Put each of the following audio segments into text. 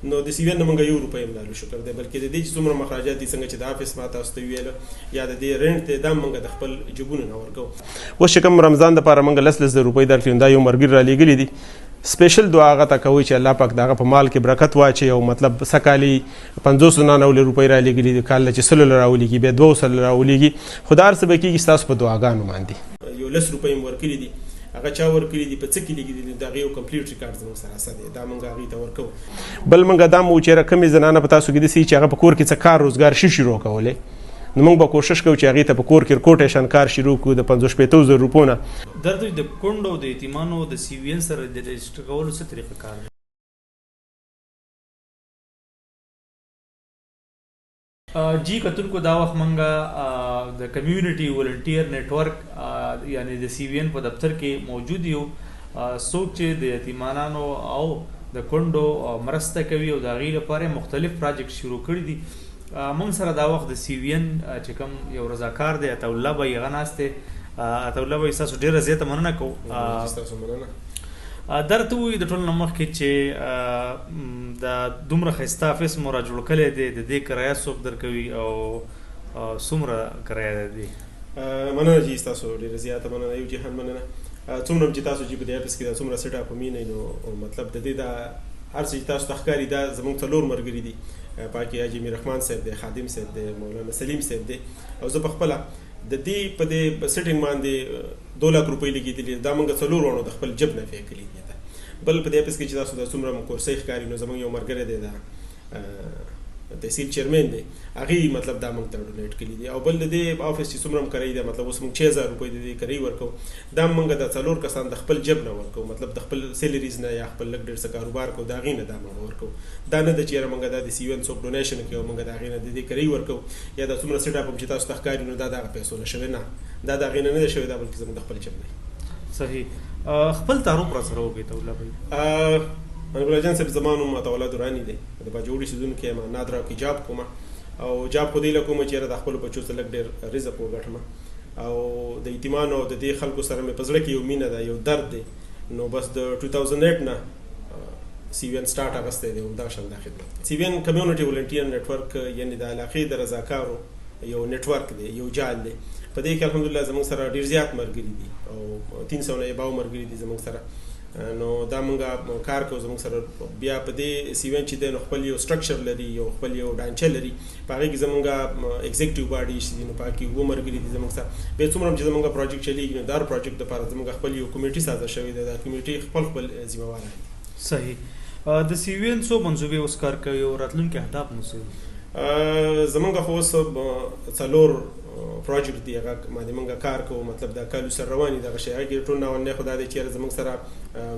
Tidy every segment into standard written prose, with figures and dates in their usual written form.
نو د سیوین نه موږ یو روپۍ هم نه لرو شکر دی، بلکې د دې چې څومره مخراجات دي څنګه چې د آفس ما تاسو ته ویله یا د دې رینټ دی دا موږ د خپل جیبونو نه ورکوو. اوس چې کوم رمضان دپاره موږ 10,000 روپۍ درکړي دا یو ملګري رالیږلي دي. سپیشل دعا هغه ته کوئ چې الله پاک د هغه په مال کې برکت واچوي او مطلب سکالي 599 روپۍ رالیږلي دي، کال چې 100 راولیږي بیا 200 راولیږي، خو دا هر څه به کېږي ستاسو په دعاګانو باندې. یو 10 روپۍ هم ورکړي دي، هغه چا ورکړي دي په څه کې لګېدلي دي، د هغې یو کمپلیټ ریکارډ زموږ سره هسته دی، دا موږ هغې ته ورکوو. بل موږ دا مو چېرې کمې زنانه په تاسو کې داسې چې هغه په کور کې څه کار روزګار شي شروع کولی، نو موږ به کوشش کوو چې هغې ته په کور کې کوټیشن کار شروع کړو د 50,000 روپو نه. درته د کونډو د یتیمانو د CVN سره د رجسټر کولو څه طریقه کار دی؟ جی کتونکو دا وخت منګه د کمیونټي ولنټیر نیټورک یعنی د CVN په دفتر کې موجود یو، څوک چې د یتیمانانو او د کونډو مرسته کوي او د هغې لپاره مختلف پراجیکټ شروع کړي دي. موږ سره دا وخت د CVN چې کوم یو رضاکار دی عطاالله بھائی هغه ناست دی. عطاالله بھائی ستاسو ډېره زیاته مننه کوو. درته ووایي د ټول نه مخکې چې دا دومره ښایسته آفس مو را جوړ کړی دی، د دې کرایه څوک درکوي او څومره کرایه دی؟ مننه جي ستاسو ډېره زیاته مننه، یو جهان مننه. څومره چې تاسو جي په دې آفس کې دا څومره سیټ اپ مینئ نو مطلب د دې دا هر څه چې تاسو ته ښکاري دا زموږ 4 ملګري دي، پاکې حاجي میر رحمان صاحب دی، خادم صاحب دی، مولانا سلیم صاحب دی، او زه په خپله د دې په دې سیټینګ باندې 2 لک روپۍ لګېدلي، دا موږ 4 وړو د خپل جب نه پې کړي دي. بل په دې آفس کې چې تاسو د څومره کورسۍ ښکاري نو زموږ یو ملګری دی د تحصیل چیرمین دی، هغې مطلب دا موږ ته ډونیټ کړي دي. او بل د دې آفس چې څومره هم کرایي ده مطلب اوس موږ 6,000 روپۍ د دې کرایي ورکوو، دا موږ د 4 کسان د خپل جب نه ورکوو، مطلب د خپل سیلریز نه یا خپل لږ ډېر څه کاروبار کوو د هغې نه دا موږ ورکوو. دا نه ده چې یاره موږ دا د CVN څوک ډونیشن کوي او موږ د هغې نه د دې کرایي ورکوو یا دا څومره سیټ اپ چې تاسو ته ښکاري نو دا د هغه پیسو نه شوی، نه دا د هغې نه نه ده شوی، دا بلکې زموږ د خپل جب نه. صحیح. خپل تعارف را سره وکړئ عطاالله بھائی. منیب جان صاحب زما نوم عطاالله دراني دی، د باجوړي سیدونکی یم، نادرا کې جاب کوم او جاب خو دې له کومه چې یاره د خپلو بچو څه لږ ډېر رزق وګټم او د یتیمانو د دې خلکو سره مې په زړه کې یو مینه ده، یو درد دی. نو بس د 2008 نه CVN سټارټ اخیستی دی، همدا شان دا خدمت. CVN کمیونټي ولنټیر نیټورک یعنی د علاقې د رضاکارو یو نیټورک دی، یو جال دی. په دې کې الحمدلله زموږ سره ډېر زیات ملګري دي او 300 نه اباو ملګري دي زموږ سره. نو دا موږ کار کوو زموږ سره. بیا په دې CVN چې دی نو خپل یو سټرکچر لري، یو خپل یو ډانچه لري، په هغې کې زموږ ایگزیکټیو باډي چې دي نو په هغې کې 2 ملګري دي زموږ سره. بیا څومره هم چې زموږ پروجیکټ چلېږي نو دا هر پروجیکټ دپاره زموږ خپل یو کمیټي سازه شوې ده، دا کمیټي خپل ذمه واره دي. صحیح. د CVN څو منصوبې اوس کار کوي او راتلونکي اهداف مو څه دي؟ زمونږ خو اوس 4 پروجیکټ دی هغه باندې موږ کار کوو، مطلب دا کالو سره رواني دغه شی. هغې کې ټول ناولنی خو دا دی چې زموږ سره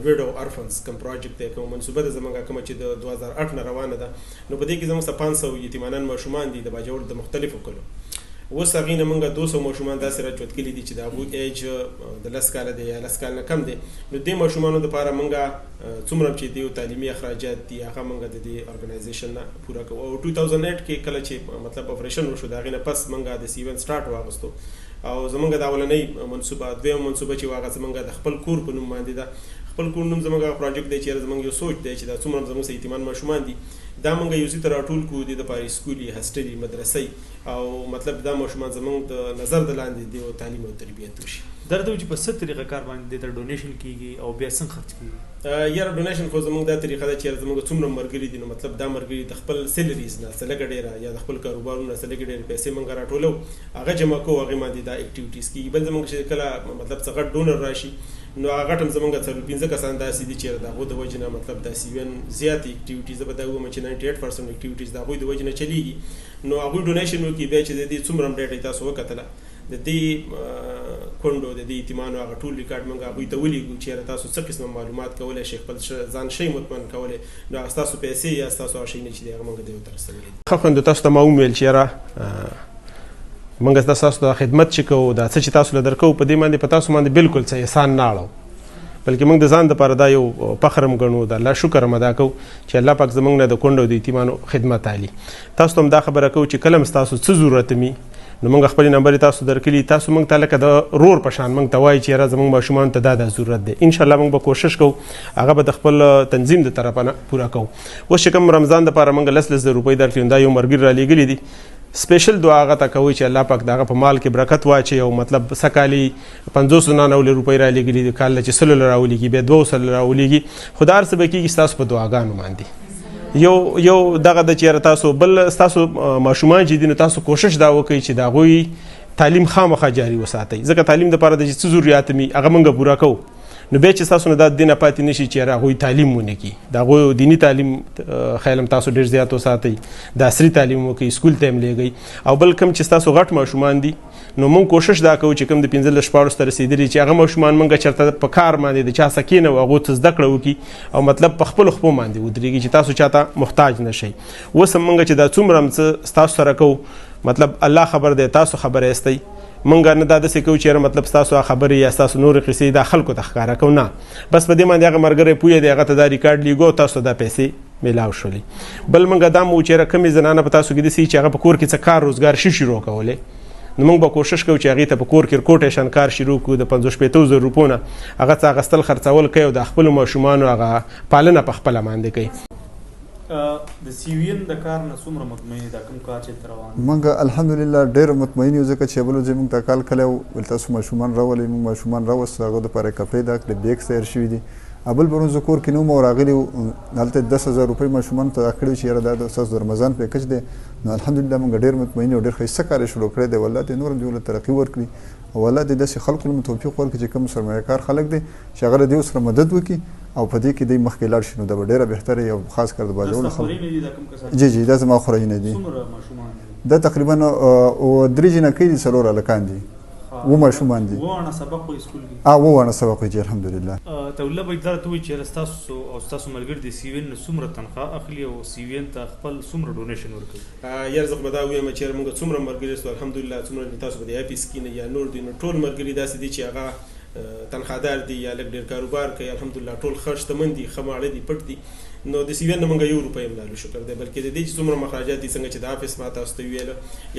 ویډو ارفنز کوم پروجیکټ دی، کوم منصوبه ده زموږ کومه چې د 2008 نه روانه ده، نو په دې کې زموږ سره 500 یتیمانان ماشومان دي د باجوړ د مختلفو کلو. اوس هغې نه موږ 200 ماشومان داسې راجود کړي دي چې د هغوی ایج د 10 کاله دی یا 10 کال نه کم دی. نو دې ماشومانو دپاره موږ څومره چې د یو تعلیمي اخراجات دي هغه موږ د دې ارګنایزیشن نه پوره کوو. او 2008 کې کله چې مطلب اپریشن وشو د هغې نه پس موږ د CVN سټارټ واغستو او زمونږ د اولنۍ منصوبه دویم منصوبه چې هغه زمونږ د خپل کور په نوم باندې ده. خپل کور نوم زمونږ پروجیکټ دی چې زمونږ یو سوچ دی چې دا څومره زمونږ یتیمان ماشومان دي دا موږ یو ځای ته راټول کړو، د دپاره سکولي هسټلي مدرسې او مطلب دا ماشومان زمونږ د نظر د لاندې دی او تعلیم او تربیت وشي. درته چې په څه طریقه کار باندې ته ډونیشن کېږي او بیا څنګه خرڅ کېږي؟ یاره ډونیشن خو زمونږ دا طریقه ده چې زمونږ څومره ملګري دي نو مطلب دا ملګري د خپل سیلریز نه څه لږه ډېره یا د خپل کاروبارونو څه لږې ډېرې پیسې موږ راټولو، هغه جمع کوو، هغې باندې دا اکټیویټیز کېږي. بل زمونږ چې کله مطلب څه غټ ډونر راشي نو هغه غټ هم زمونږ 4-5 کسان داسې دي چې د هغو د وجې نه مطلب دا CVN زیاتې اکټیویټیز به دا ووایم چې 98% اکټیویټیز د هغوی د وجې نه چلیږي. نو هغوی ډونیشن وکړي، بیا چې د دې څومره هم ډېټه تاسو وکتله د دې کونډو د دې یتیمانو هغه ټول ریکارډ موږ هغوی ته ولیږو چې یاره تاسو څه قسمه معلومات کولی شئ، خپل ځان شئ مطمئن کولی، نو هغه ستاسو پیسې یا ستاسو هغه شیونه چې دی هغه موږ د یو ته رسولی دي. ښه خویندو تاسو ته ما وویل چې یاره موږ تاسو ته خدمت چې کوو دا څه چې تاسو له درکوو په دې باندې په تاسو باندې بالکل څه احسان نه اړوو، بلکې موږ د ځان دپاره دا یو فخر هم ګڼو، د الله شکر هم ادا کوو چې الله پاک زموږ نه د کونډو د یتیمانو خدمت عالي. تاسو ته هم دا خبره کوو چې کله هم ستاسو څه ضرورت وي نو موږ خپل نمبر تاسو درکلی تاسو موږ ته لکه د رور په شان موږ ته وایي چې یاره زموږ ماشومان ته دا ضرورت دی ان شاء الله موږ به کوشش کوو هغه به د خپل تنظیم د طرفه نه پوره کوو. اوس چې کوم رمضان دپاره موږ 10,000 روپۍ درکړي دا یو ملګري رالیږلي دي سپیشل دعا هغه ته کوئ چې الله پاک دغه په مال کې برکت واچي او مطلب سکالي 599 روپۍ رالیږلي دي کال چې 100 راولیږي بیا 200 راولیږي خو دا هر څه به کېږي ستاسو په دعاګانو باندې. یو دغه د چیرې تاسو بل ستاسو ماشومان چې دي نو تاسو کوشش دا وکړئ چې د هغوی تعلیم خامخا جاري وساتئ ځکه تعلیم دپاره د څه ضرورت مي هغه موږ پوره کوو نو بیا چې تاسو نه دا دینه پاتې نشي چې هغوی تعلیم ونه کړي د هغوی دیني تعلیم خیالم تاسو ډېر زیات وساتئ د عصري تعلیم وکړئ سکول ته هم لیږئ او بل کوم چې تاسو غټ ماشومان دي نو موږ کوشش دا کوو چې کوم د 15 ته رسېدلي چې هغه ماشومان موږ چېرته په کار باندې د چا څه کښېنوو هغو ته زده کړه وکړي او مطلب په خپلو خپو باندې ودرېږي چې تاسو چاته محتاج نه شئ. اوس هم موږ چې دا څومره هم څه ستاسو سره کوو مطلب الله خبر دی تاسو خبر یاستئ موږ نه دا داسې کوو چې مطلب ستاسو خبرې یا ستاسو نورې قصې دا خلکو ته ښکاره کوو نه بس په دې باندې هغه ملګری پوهه دی هغه ته دا ریکارډ لیږو تاسو دا پیسې میلاو شولې. بل موږ دا مو چې کمې زنانه په تاسو کې داسې چې هغه په کور کې څه کار روزګار شي شروع کولی نو موږ به کوشش کوو چې هغې ته په کور کې کوټیشن کار شروع کړو د 50,000 روپو نه هغه څه اخیستل خرڅول کوي او د خپلو ماشومانو هغه پالنه په خپله باندې کوي. د سی وي ان د کار نه څومره مطمئن دا کوم کار چې روان موږ الحمدلله ډېر مطمئن یو ځکه چې بل ځای موږ ته کال کلی ول تاسو ماشومان راولئ موږ ماشومان راوستو هغه دپاره کپړې دا کړې بیګ تیار شوي دي بل برون زه کور کې نه وم او راغلي هلته 10,000 روپۍ ماشومانو ته راکړي چې یاره دا ستاسو د رمضان پیکج دی نو الحمدلله موږ ډېر مطمئن یو ډېر ښایسته کار یې شروع کړی دی والله دې نور هم دې ترقي ورکړي او والله دې داسې خلکو له توفیق ورکړي چې کوم سرمایه کار خلک دي چې هغه له دې سره مدد وکړي او په دې کې دی مخکې لاړ شي نو دا به ډېره بهتره وي او خاص کر د باجوړو خلکو جی دا زما خورینه دي دا تقریبا 3 جنکۍ دي 4 هلکان دي و ماشومان دي وونه سبق په اسکول کې وونه سبق وي الحمدلله. توله به در ته وي چې تاسو او تاسو ملګری د سی وي ان څومره تنخواه اخلي او سی وي ان ته خپل څومره ډونیشن ورکوي یار زه به دا وایم چې موږ څومره ملګري سو الحمدلله څومره تاسو به د اپیس کې یا نور دي نو ټول ملګري داسې دي چې هغه تنخوادار دي یا لږ ډېر کاروبار کوي الحمدلله ټول ښه شتمن دي ښه ماړه دي پټ دي نو د سی وي ان موږ 1 روپۍ هم نه لرو شکر دی بلکې د دې چې څومره مخراجات دي څنګه چې د آفس ما تاسو ته ویل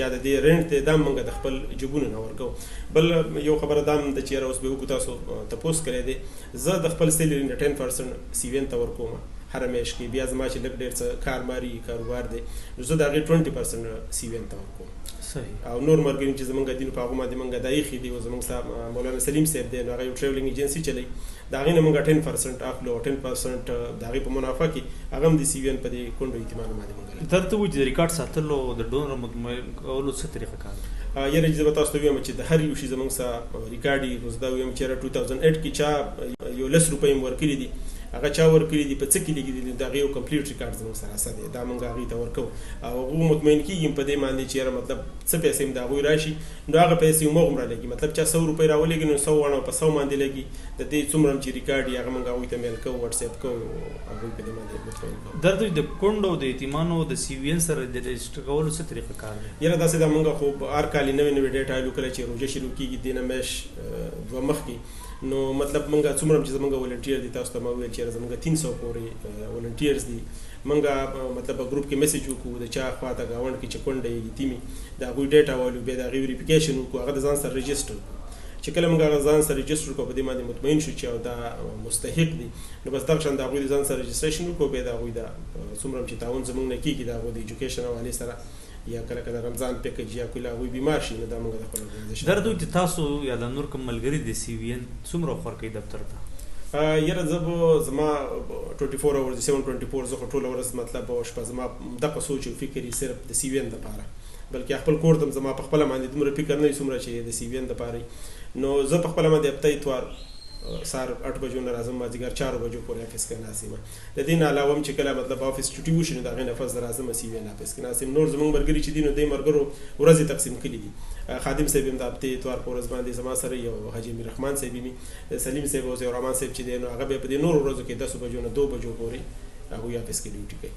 یا د دې رنټ دی دا موږ د خپل جیبونو نه ورکوو. بل یو خبره دا هم ده چې اوس به وکړو تاسو تپوس کړی دی زه د خپل سیلري نه 10% سی وي ان ته ورکوم هر میاشت کې بیا زما چې لږ ډېر څه کارماري کاروبار دی نو زه د هغې 20% سی وي ان ته ورکوم. صحیح او نور مرګریم چې زمونږ دین په هغه باندې مونږ د ایخي دی او زمونږ صاحب مولانا سلیم صاحب دی نو هغه یو ټریولینګ ایجنسی چلی دا غي نه مونږ 10% اخلو 10% دا غي په منافع کې هغه د سی وی ان په دې کونډو اعتماد باندې مونږ درته وځي ریکارډ ساتلو د ډونر مطمئن کولو څه طریقه کار یاره چې تاسو ته ویم چې د هر یو شي زمونږ سره ریکارډي روزدا ویم چې 2008 کې چا یو 10 روپۍ ورکړي دي هغه چا ورکړي دي په څه کې لګیدي دا غي کمپلیټ ریکارډ زموږ سره اساس دا مونږ هغه ته ورکو او هغه مطمئن کیږي په دې باندې چې مطلب څه پیسې هم دا غوي راشي نو هغه پیسې مو غوړه لګي مطلب چې 100 روپۍ راولېږي نو 100 ونه په 100 باندې لګي د دې څومره چې ریکارډ هغه مونږ هغه ته میل کوو واتس اپ کوو هغه په دې باندې مطمئن کوو. درته د کونډو د یتیمانو د سی وی ان سره د رجسټر کولو څه طریقه کار دی یاره داسې دا مونږ خو هر کال نوې نوې ډیټا لو کله چې روزه شروع کیږي دینه مېش دوه مخ کې نو مطلب مونږه څومره چې زمونږ ولنټیر دي تاسو ته مو ویل چې زمونږ 300 پورې ولنټیرز دي مونږه مطلب گروپ کې میسج وکړو د چا خواته گاوند کې چې کونډه یتیمي دا غوي ډیټا والو به دا غي ویریفیکیشن وکړو هغه د ځان سره ريجستره چې کله مونږ ځان سره ريجستره کو په دې باندې مطمئن شو چې دا مستحق دي نو بس دا څنګه دا غوي ځان سره ريجستریشن وکړو به دا غوي دا څومره چې تعاون زمونږ نه کیږي دا غوي د ایجوکیشن حواله سره یا کله کله رمضان پیکج یا کله وی بیمار شي نو دا موږ د خپل ورزش درته چې تاسو یا د نور کوم ملګری د سی وی ان څومره خورکې دفتر ته یاره زما 24 اورز 724 زه ټول ورځ مطلب او شپه زما دغه سوچ او فکر یې صرف د سی وی ان لپاره بلکې خپل کور ته زما په خپل باندې دومره فکر نه څومره چې د سی وی ان لپاره نو زه په خپل باندې هفته اتوار سار 8 بجو نه راځم مازیګر 4 بجو پورې افیس کې ناسم د دې نه علاوه چې کله مطلب افیس چټي وشي نو دا غي نفس راځم سی وی ان افیس کې ناسم نور زمونږ مرګري چې دینو د مرګرو ورځې تقسیم کړي دي خادم صاحب هم د هفته اتوار پورز باندې زما سره یو حاجی امیر رحمان صاحب می سلیم صاحب او زه رحمان صاحب چې دینو هغه په دې نور ورځو کې 10 بجو نه 2 بجو پورې هغه افیس کې ډیوټي کوي.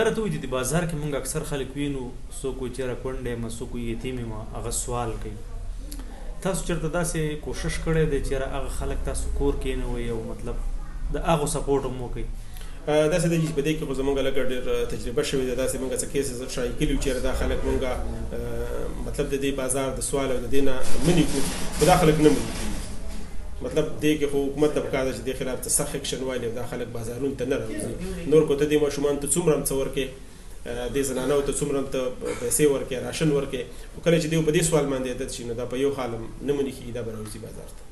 درته وي د بازار کې مونږ اکثر خلک وینو سو کو چیرې کونډه ما سو کو یتیم ما هغه سوال کوي تاسو چرته داسې کوشش کړی دی چې هغه خلک تاسو کور کې نه وي او مطلب د هغه سپورټ مو کوي داسې د چې په دې کې خو زمونږ لکه ډېر تجربه شوې ده داسې مونږ څه کیسز شای کلیو چې دا خلک مونږ مطلب د دې بازار د سوال او د دې نه مني خو دا خلک نه مني مطلب دې کې خو حکومت ته پکار ده چې دې خلاف ته سخت اکشن والی او دا خلک بازارونو ته نه راوځي نور کو ته دې ماشومان ته څومره هم څه ورکې دې زنانو ته څومره هم ته پیسې ورکې راشن ورکې خو کله چې دوی په دې سوال باندې عادت شي نو دا په یو حال هم نه مني کېږي دا به راوځي بازار ته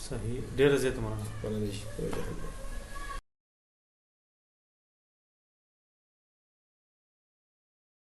صحیح ډېره زیاته مننه مننه